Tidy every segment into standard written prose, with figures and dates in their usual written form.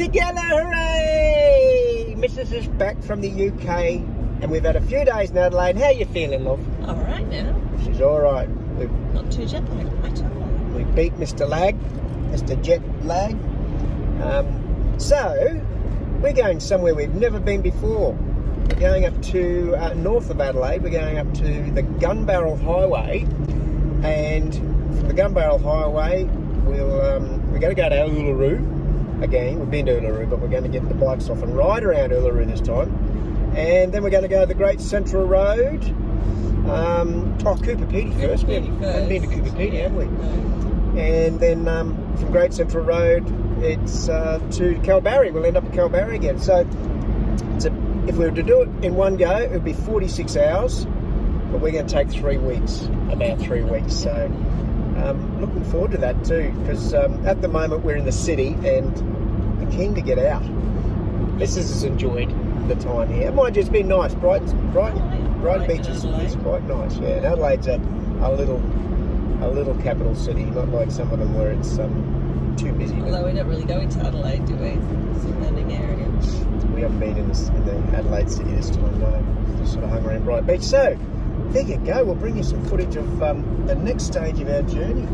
together, hooray! Mrs. is back from the UK and we've had a few days in Adelaide. How are you feeling, love? All right now. She's all right. Not too jet lagged at all. We beat Mr. Lag, Mr. Jet Lag. So, we're going somewhere we've never been before. We're going up to north of Adelaide. We're going up to the Gun Barrel Highway, and from the Gun Barrel Highway, we're going to go to Uluru again. We've been to Uluru, but we're going to get the bikes off and ride around Uluru this time. And then we're going to go to the Great Central Road. Coober Pedy first. We haven't been to Coober Pedy, have we? No. And then from Great Central Road, it's to Kalbarri. We'll end up at Kalbarri again. So if we were to do it in one go, it would be 46 hours, but we're going to take 3 weeks, about 3 weeks. So looking forward to that too, because at the moment we're in the city and we're keen to get out. Mrs. has enjoyed the time here. It might just be nice. Brighton Beach is quite nice. Yeah, and Adelaide's a little capital city, not like some of them where it's too busy. Although we don't really go into Adelaide, do we? Surrounding area. We haven't been in the Adelaide city this time, no. Just sort of hung around Brighton Beach. So, there you go. We'll bring you some footage of the next stage of our journey.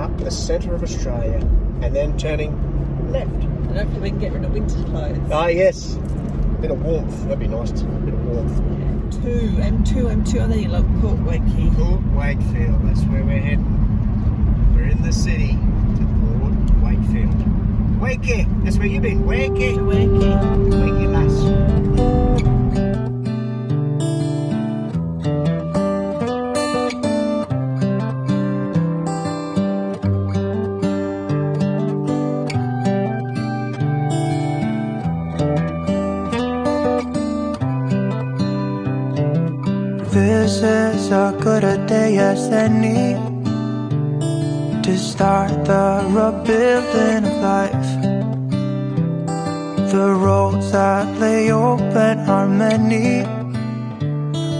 Up the centre of Australia, and then turning left. And hopefully we can get rid of winter clothes. Ah, yes. A bit of warmth. That'd be nice. A bit of warmth. M2, and then you look Port Wakey. Port Wakefield. That's where we're heading. We're in the city to Port Wakefield. Wakey. That's where you've been. Wakey. Wakey. Wakey, lass. This is as good a day as any to start the rebuilding of life. The roads that lay open are many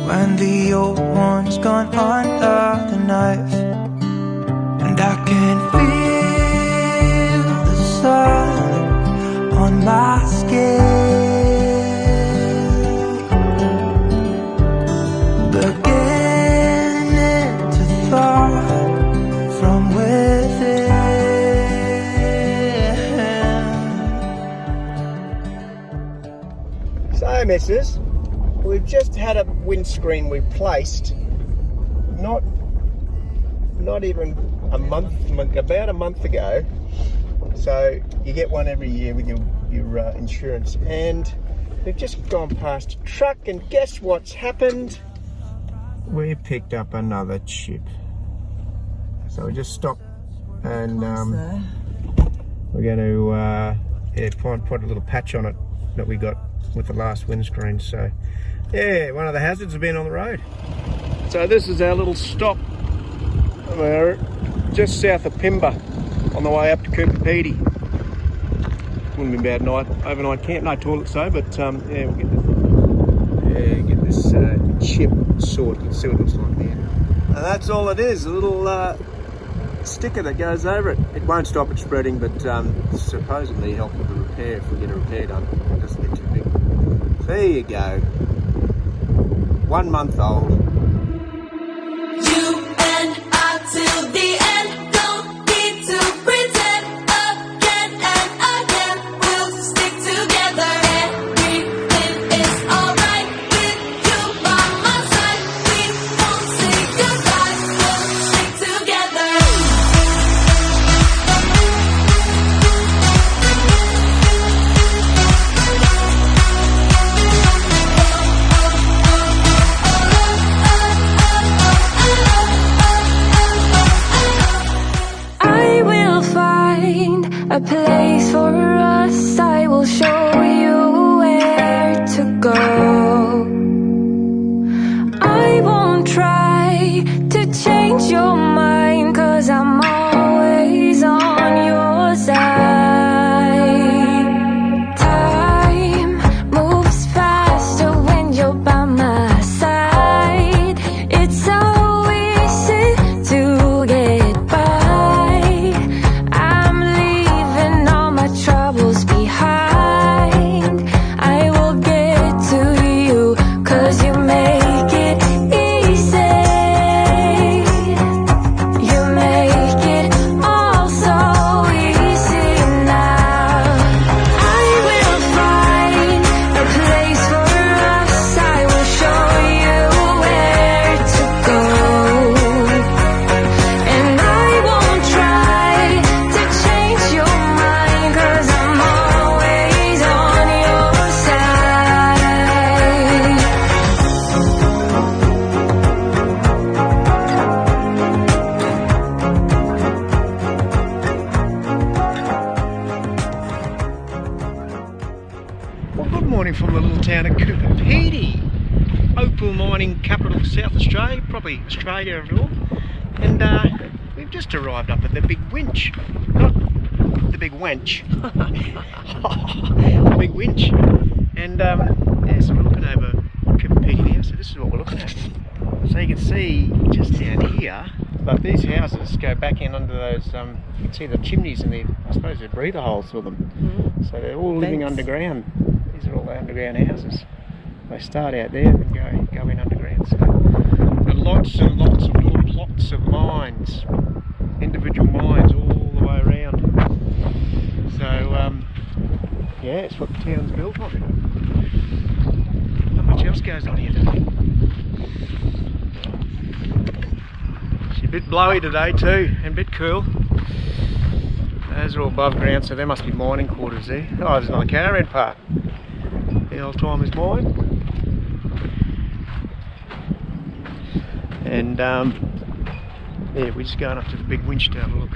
when the old one's gone under the knife. And I can feel the sun on my skin, beginning to thaw from within. So, Mrs., we've just had a windscreen replaced. Not even a month, about a month ago. So you get one every year with your insurance, and we've just gone past a truck, and guess what's happened? We picked up another chip. So we just stopped, and we're going to put a little patch on it that we got with the last windscreen. So yeah, one of the hazards of being on the road. So this is our little stop. We're just south of Pimba on the way up to Coober Pedy. Wouldn't be a bad overnight camp. No toilets though, but yeah, we'll get this chip sorted. You can see what it looks like there. And that's all it is, a little sticker that goes over it. It won't stop it spreading, but supposedly help with the repair if we get a repair done. It doesn't get too big. There you go. 1 month old. You and I till the end, don't need to pretend again and again, we'll stick together. Everything is alright with you by my side. We won't say goodbye, we'll stick together. Well, good morning from the little town of Coober Pedy, Opal mining capital of South Australia, probably Australia at all. And we've just arrived up at the big winch, not the big wench, the big winch. And yeah, so we're looking over Coober Pedy now. So this is what we're looking at. So you can see just down here, like these houses go back in under those. You can see the chimneys and I suppose they're breather holes for them. So they're all living underground. These are all the underground houses. They start out there and then go in underground. So there are lots and lots of little plots of mines, individual mines all the way around. So yeah, it's what the town's built on. Not much else goes on here today. It's a bit blowy today too, and a bit cool. Those are all above ground, so there must be mining quarters there. Oh, there's another caravan park. The old timers mine. And yeah, we're just going up to the big winch to have a look.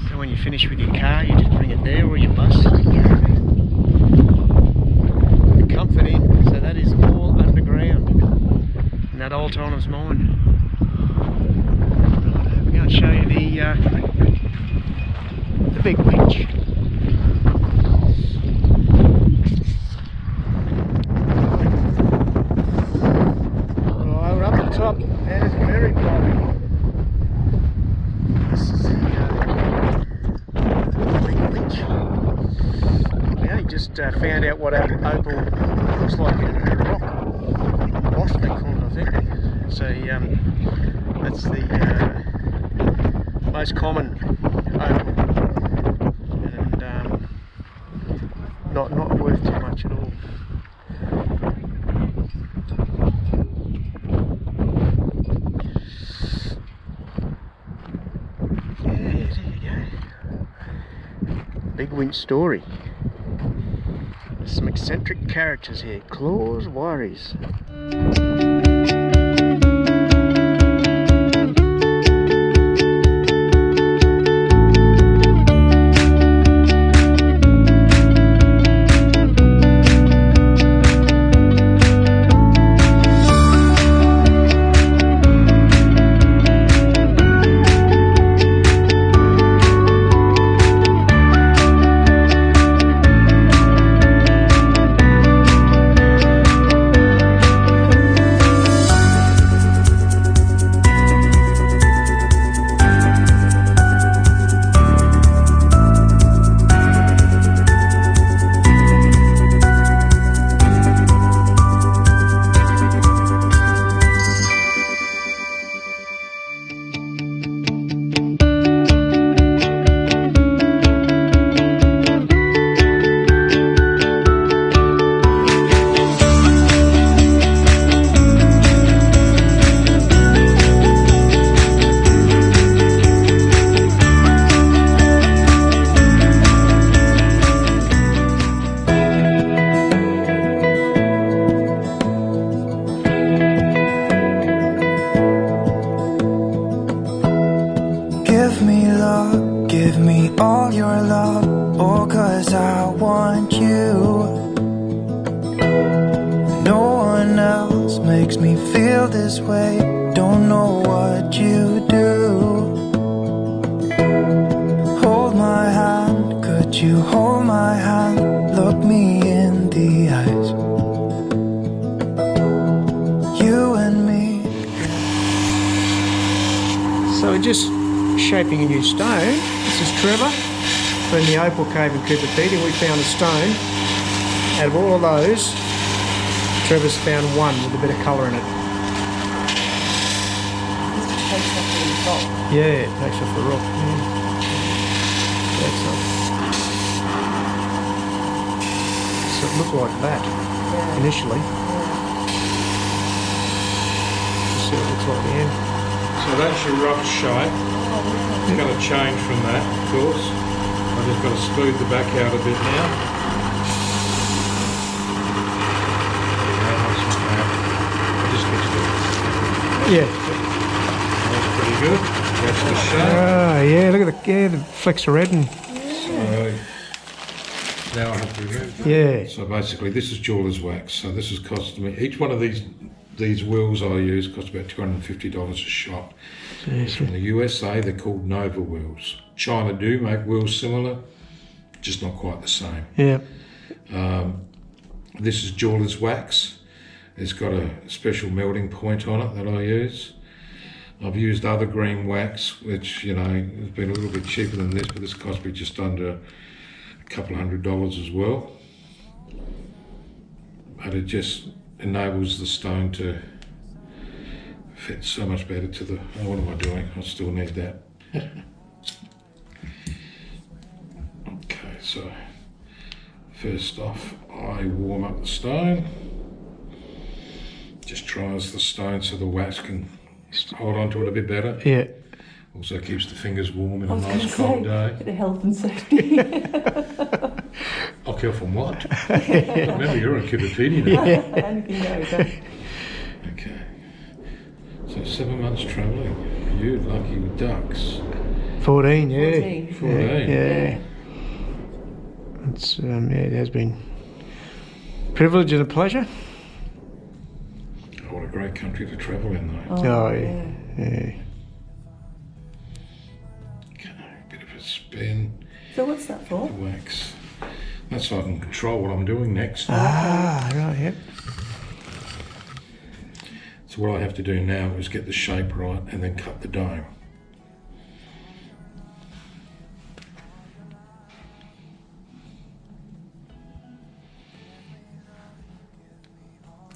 So when you finish with your car, you just bring it there, or your bus. The comfort in, so that is all underground in that old timers mine. Right, we're going to show you the big winch. Right, we're up the top, and it's very blowy. This is the big winch. We only just found out what Opal looks like in rock. Wash they call it, I think. So that's the most common Opal. Not worth too much at all. Yeah, there you go. Big winch story. There's some eccentric characters here. Claws, worries. Give me all your love, oh, 'cause I want you. No one else makes me feel this way, don't know what you do. Hold my hand, could you hold my hand, look me in the eyes. You and me. So we're just shaping a new stone. This is Trevor from the Opal Cave in Coober Pedy. We found a stone. Out of all of those, Trevor's found one with a bit of colour in it. Yeah, it takes off the rock. Yeah. That's up. So it looked like that initially. Let's see what it looks like at the end. So that's your rough shape. It's going to change from that, of course. I've just got to smooth the back out a bit now. Just gets good. Yeah. That's pretty good. That's the shape. Ah, yeah, look at the flecks of red. And So wax. Now I have to remove that. Yeah. So basically, this is jeweler's wax. So this has cost me, each one of these wheels I use cost about $250 a shot. From the USA, they're called Nova wheels. China do make wheels similar, just not quite the same. Yeah. This is jeweler's wax. It's got a special melting point on it that I use. I've used other green wax, which, you know, has been a little bit cheaper than this, but this cost me just under a couple $100 as well. But it just enables the stone to fit so much better to the, oh, what am I doing? I still need that. Okay, so first off, I warm up the stone. Just dries the stone so the wax can hold on to it a bit better. Yeah. Also keeps the fingers warm in I a was going to nice cold day. say, the health and safety. I'll care from what? Remember, you're on Coober Pedy now. Anything goes, eh? Okay. So 7 months travelling. You lucky ducks. 14, yeah. 14. 14. Yeah. It's yeah, it has been a privilege and a pleasure. Oh, what a great country to travel in, though. Oh, yeah. Yeah. Okay, bit of a spin. So what's that for? The wax. That's so I can control what I'm doing next. Ah, right, yep. So what I have to do now is get the shape right and then cut the dome.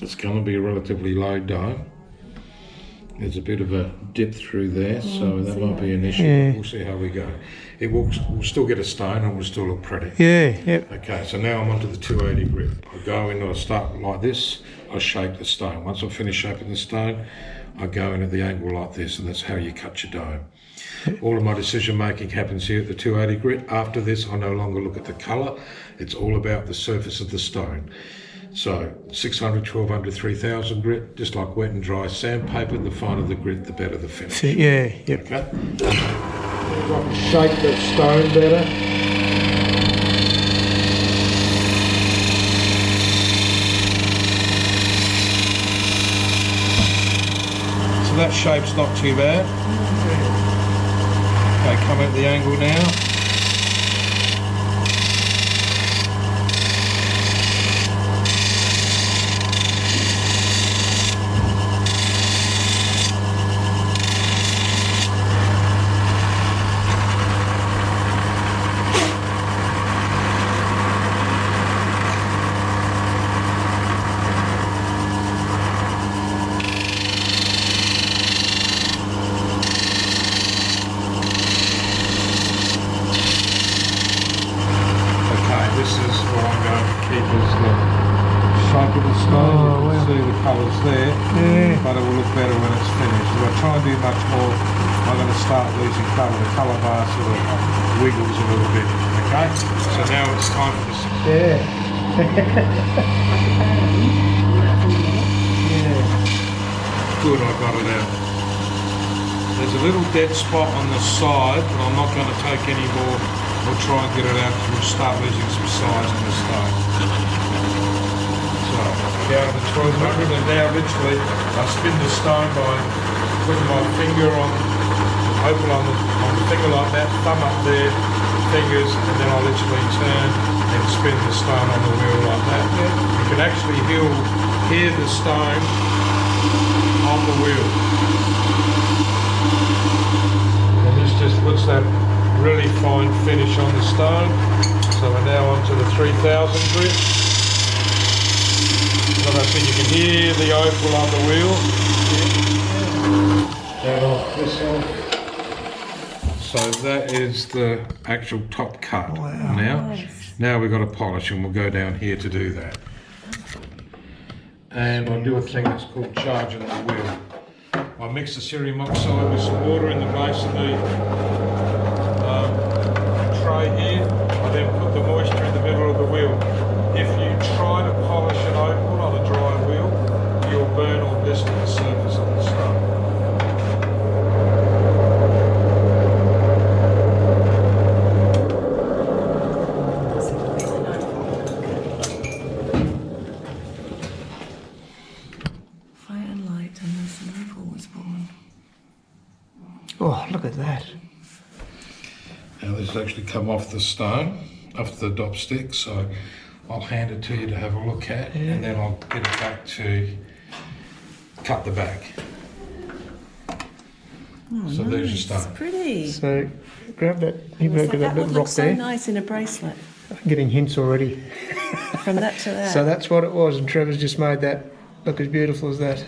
It's going to be a relatively low dome. There's a bit of a dip through there, so that might be an issue. Yeah. We'll see how we go. It will, we'll still get a stone and we'll still look pretty. Yeah, yep. Okay, so now I'm onto the 280 grit. I go in, I start like this, I shape the stone. Once I finish shaping the stone, I go in at the angle like this, and that's how you cut your dome. All of my decision making happens here at the 280 grit. After this, I no longer look at the colour. It's all about the surface of the stone. So 600, 1200, 3000 grit, just like wet and dry sandpaper, the finer the grit, the better the finish. Yeah, yep. Okay? I can shape the stone better. So that shape's not too bad. Okay, come at the angle now. This is what I'm going to keep as the shape of the stone. You can see the colours there, but it will look better when it's finished. If I try and do much more, I'm going to start losing colour. The colour bar sort of wiggles a little bit. Okay, so now it's time for this. Yeah. Good, I got it out. There's a little dead spot on the side, but I'm not going to take any more. We'll try and get it out because we'll start losing some size in the stone. So, down to the 1200, and now literally I spin the stone by putting my finger on Opal on the finger like that, thumb up there, fingers, and then I literally turn and spin the stone on the wheel like that. You can actually hear the stone on the wheel. And this just puts that really fine finish on the stone. So we're now onto the 3000 grit. Like I said, you can hear the opal on the wheel. And off this one. So that is the actual top cut. Wow. Now we've got to polish, and we'll go down here to do that. And I'll do a thing that's called charging the wheel. I mix the cerium oxide with some water in the base of the tray here. I then put the moisture in the middle of the wheel. If you try to polish an opal on a dry wheel, you'll burn or blister the surface of the stone. come off the stone, off the dop stick. So I'll hand it to you to have a look at, and then I'll get it back to cut the back. So there's your stone. It's pretty. So grab that. You It's look at that would little look rock so there. nice in a bracelet. I'm getting hints already. From that to that. So that's what it was, and Trevor's just made that look as beautiful as that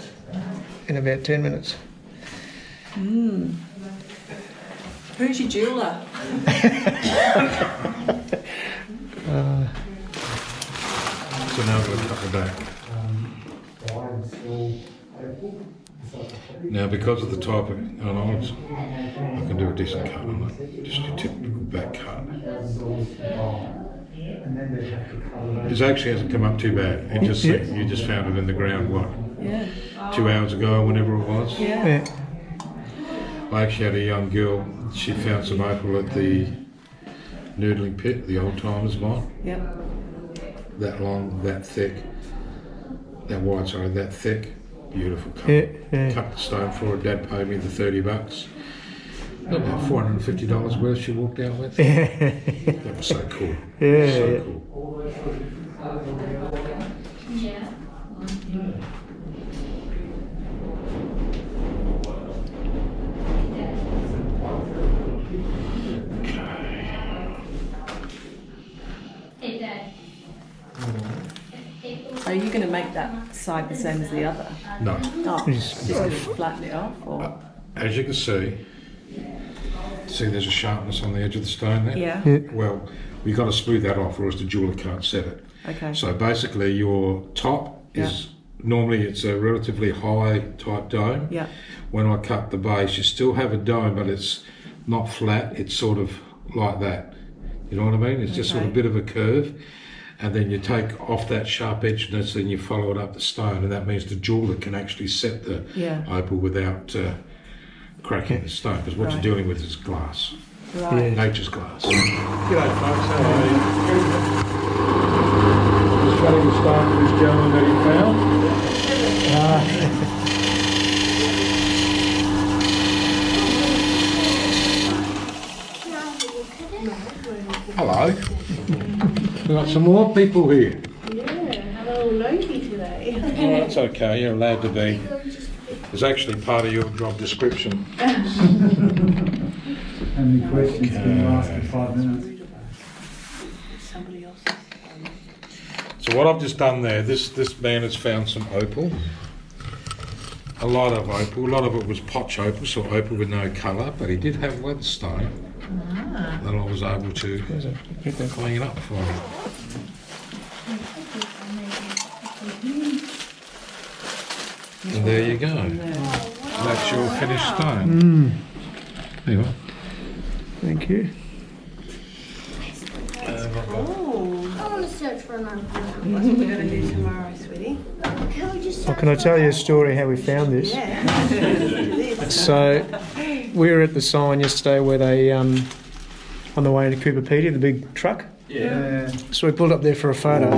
in about 10 minutes. Who's your jeweller? So now I'm going to cut the back. Now, because of the type of, I can do a decent cut on it. Just your typical back cut. It actually hasn't come up too bad. It just you just found it in the ground, what, Yeah. 2 hours ago, whenever it was. Yeah. I actually had a young girl. She found some opal at the Noodling pit, the old timers mine. Yep. That long, that thick, that wide. Sorry, that thick. Beautiful colour. Yeah. Cut the stone for it. Dad paid me the $30. About $450 worth she walked out with. That was so cool. Yeah. So cool. Are you going to make that side the same as the other? No. Oh, just going to flatten it off? Or? As you can see there's a sharpness on the edge of the stone there? Yeah. Well, we've got to smooth that off or else the jeweller can't set it. Okay. So basically your top is, normally it's a relatively high type dome. Yeah. When I cut the base, you still have a dome, but it's not flat, it's sort of like that. You know what I mean? It's just sort of a bit of a curve. And then you take off that sharp edgeness and you follow it up the stone, and that means the jeweller can actually set the opal without cracking the stone, because what you're dealing with is glass. Right. Nature's glass. G'day folks, Just cutting the stone for this gentleman that he found. Hello. We've got some more people here. Yeah, hello, nosy today. Oh, that's okay, you're allowed to be. It's actually part of your job description. How many questions can you ask in 5 minutes? So what I've just done there, this man has found some opal. A lot of opal. A lot of it was potch opal, so opal with no colour, but he did have one stone that I was able to clean up for him. And there you go. That's your finished stone. There you are. Thank you. I want to search for another one. That's what we're going to do tomorrow, sweetie. Can we just Well, can I tell you a story how we found this? So we were at the sign yesterday where they on the way into Coober Pedy, the big truck. Yeah. So we pulled up there for a photo.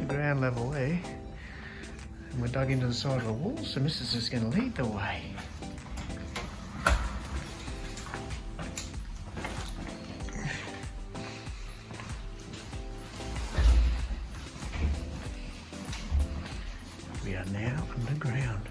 Ground level there, and we're dug into the side of the wall, so Mrs. is going to lead the way. We are now underground.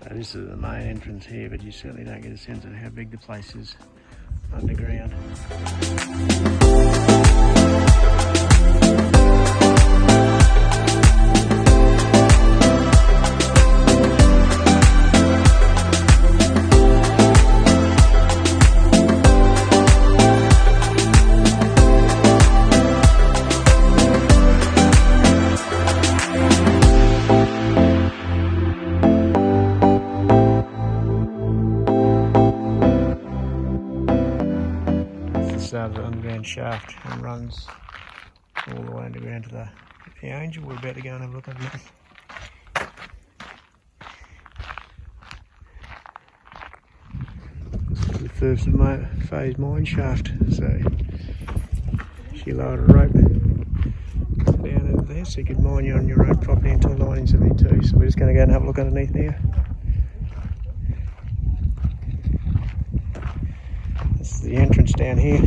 This is the main entrance here, but you certainly don't get a sense of how big the place is underground. this the underground shaft and runs all the way underground to the Angel. We're about to go and have a look at it. The first phase mine shaft. So she lowered a rope down into there so you could mine you on your own property until 1972. So we're just going to go and have a look underneath now. This is the entrance down here.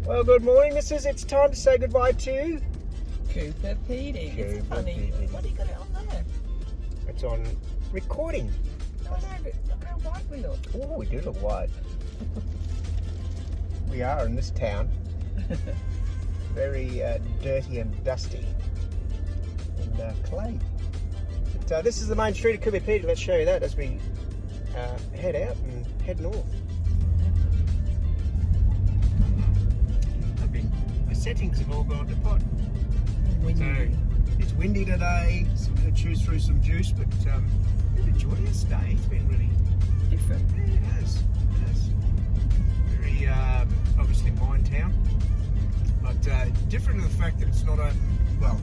Well, good morning, missus. It's time to say goodbye to Coober Pedy. It's Coober funny. Pedy. What do you got it on there? It's on recording. No, but look how white we look. Oh, we do look white. We are in this town. Very dirty and dusty. And clay. But this is the main street of Coober Pedy. Let's show you that as we head out and head north. The settings have all gone to pot. So it's windy today, so we're going to choose through some juice, but we've enjoyed this day. It's been really Different. Yeah, it has. It has. Very obviously mine town, but different to the fact that it's not owned, well,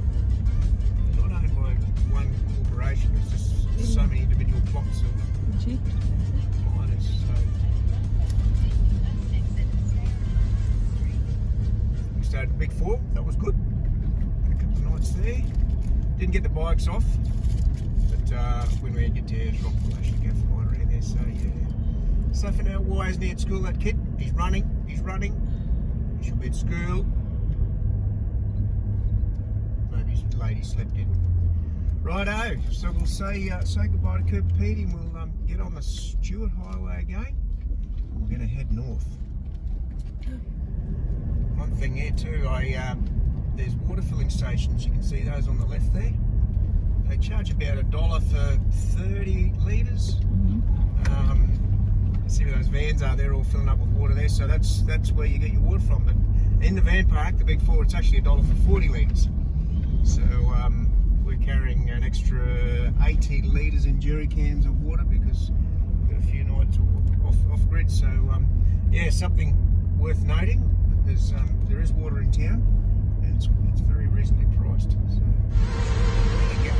not owned by one corporation. There's just so many individual plots of miners. So we started at Big Four. That was good. Had a couple of nights there. Didn't get the bikes off, but when we get to Rock, we'll actually go for mine around there. So yeah. So for now, why isn't he at school? That kid, he's running. He's running. He should be at school. Maybe his lady slept in. Righto. So we'll say goodbye to Coober Pedy, and we'll get on the Stuart Highway again. We're going to head north. One thing here too, there's water filling stations. You can see those on the left there. They charge about $1 for 30 litres. See where those vans are, they're all filling up with water there, so that's where you get your water from. But in the van park, the Big Four, it's actually $1 for 40 litres. So we're carrying an extra 80 litres in jerry cans of water because we've got a few nights off grid. So yeah, something worth noting. There is water in town, and it's very reasonably priced. So there you go.